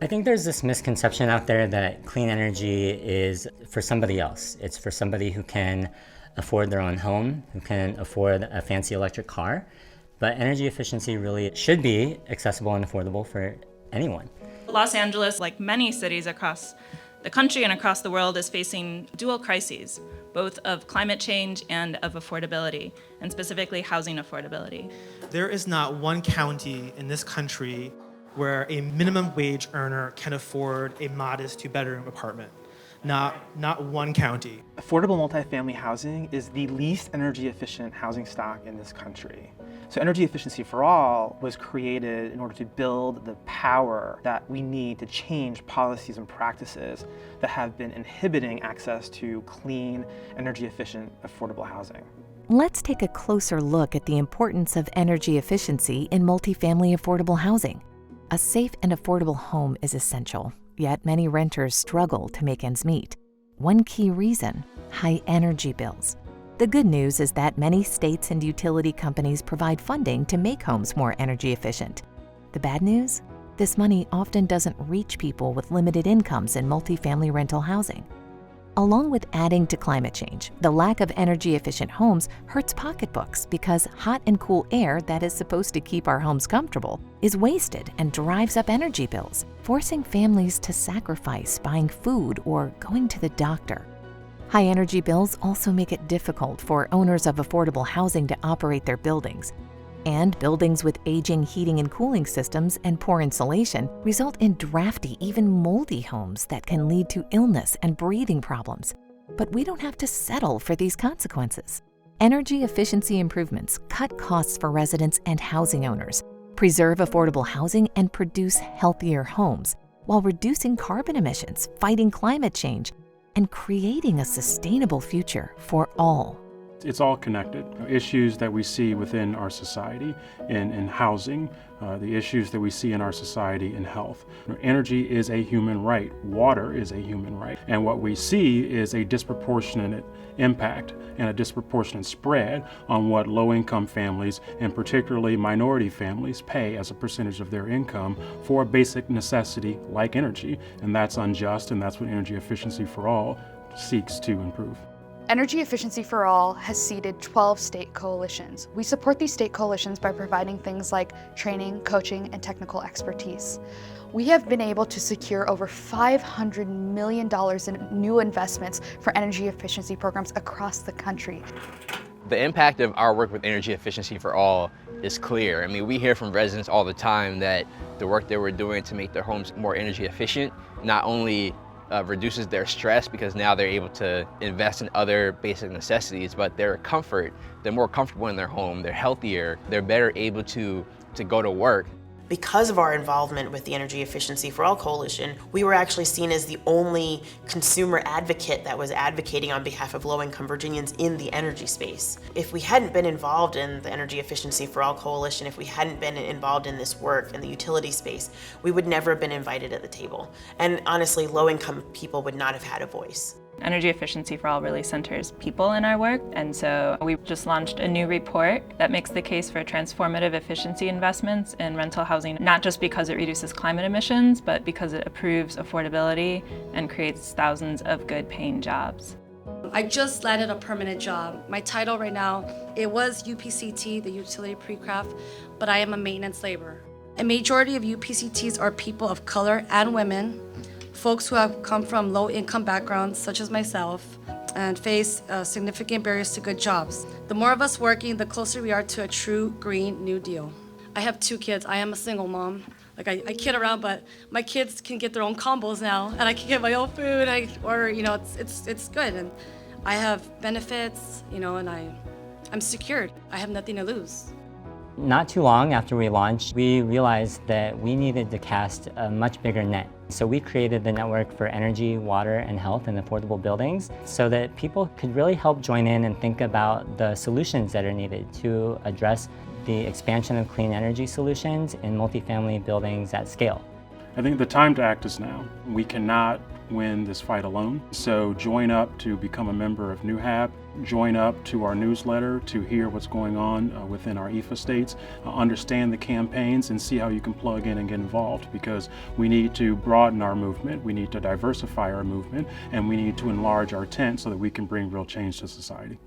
I think there's this misconception out there that clean energy is for somebody else. It's for somebody who can afford their own home, who can afford a fancy electric car. But energy efficiency really should be accessible and affordable for anyone. Los Angeles, like many cities across the country and across the world, is facing dual crises, both of climate change and of affordability, and specifically housing affordability. There is not one county in this country where a minimum wage earner can afford a modest two-bedroom apartment. Not one county. Affordable multifamily housing is the least energy efficient housing stock in this country. So Energy Efficiency for All was created in order to build the power that we need to change policies and practices that have been inhibiting access to clean, energy efficient, affordable housing. Let's take a closer look at the importance of energy efficiency in multifamily affordable housing. A safe and affordable home is essential, yet many renters struggle to make ends meet. One key reason: high energy bills. The good news is that many states and utility companies provide funding to make homes more energy efficient. The bad news? This money often doesn't reach people with limited incomes in multifamily rental housing. Along with adding to climate change, the lack of energy-efficient homes hurts pocketbooks because hot and cool air that is supposed to keep our homes comfortable is wasted and drives up energy bills, forcing families to sacrifice buying food or going to the doctor. High energy bills also make it difficult for owners of affordable housing to operate their buildings. And buildings with aging heating and cooling systems and poor insulation result in drafty, even moldy homes that can lead to illness and breathing problems. But we don't have to settle for these consequences. Energy efficiency improvements cut costs for residents and housing owners, preserve affordable housing, and produce healthier homes while reducing carbon emissions, fighting climate change, and creating a sustainable future for all. It's all connected. Issues that we see within our society in housing, the issues that we see in our society in health. Energy is a human right. Water is a human right. And what we see is a disproportionate impact and a disproportionate spread on what low-income families, and particularly minority families, pay as a percentage of their income for a basic necessity like energy. And that's unjust, and that's what Energy Efficiency for All seeks to improve. Energy Efficiency for All has seeded 12 state coalitions. We support these state coalitions by providing things like training, coaching, and technical expertise. We have been able to secure over $500 million in new investments for energy efficiency programs across the country. The impact of our work with Energy Efficiency for All is clear. I mean, we hear from residents all the time that the work that we're doing to make their homes more energy efficient not only reduces their stress because now they're able to invest in other basic necessities, but their comfort, they're more comfortable in their home, they're healthier, they're better able to go to work. Because of our involvement with the Energy Efficiency for All Coalition, we were actually seen as the only consumer advocate that was advocating on behalf of low-income Virginians in the energy space. If we hadn't been involved in the Energy Efficiency for All Coalition, if we hadn't been involved in this work in the utility space, we would never have been invited at the table. And honestly, low-income people would not have had a voice. Energy Efficiency for All really centers people in our work, and so we just launched a new report that makes the case for transformative efficiency investments in rental housing, not just because it reduces climate emissions, but because it improves affordability and creates thousands of good-paying jobs. I just landed a permanent job. My title right now, it was UPCT, the Utility Pre-Craft, but I am a maintenance laborer. A majority of UPCTs are people of color and women, folks who have come from low-income backgrounds, such as myself, and face significant barriers to good jobs. The more of us working, the closer we are to a true Green New Deal. I have 2 kids. I am a single mom. Like I kid around, but my kids can get their own combos now, and I can get my own food. It's good, and I have benefits, and I'm secured. I have nothing to lose. Not too long after we launched, we realized that we needed to cast a much bigger net. So we created the Network for Energy, Water, and Health in Affordable Buildings so that people could really help join in and think about the solutions that are needed to address the expansion of clean energy solutions in multifamily buildings at scale. I think the time to act is now. We cannot win this fight alone. So join up to become a member of NEWHAB. Join up to our newsletter to hear what's going on within our EEFA states, understand the campaigns and see how you can plug in and get involved, because we need to broaden our movement, we need to diversify our movement, and we need to enlarge our tent so that we can bring real change to society.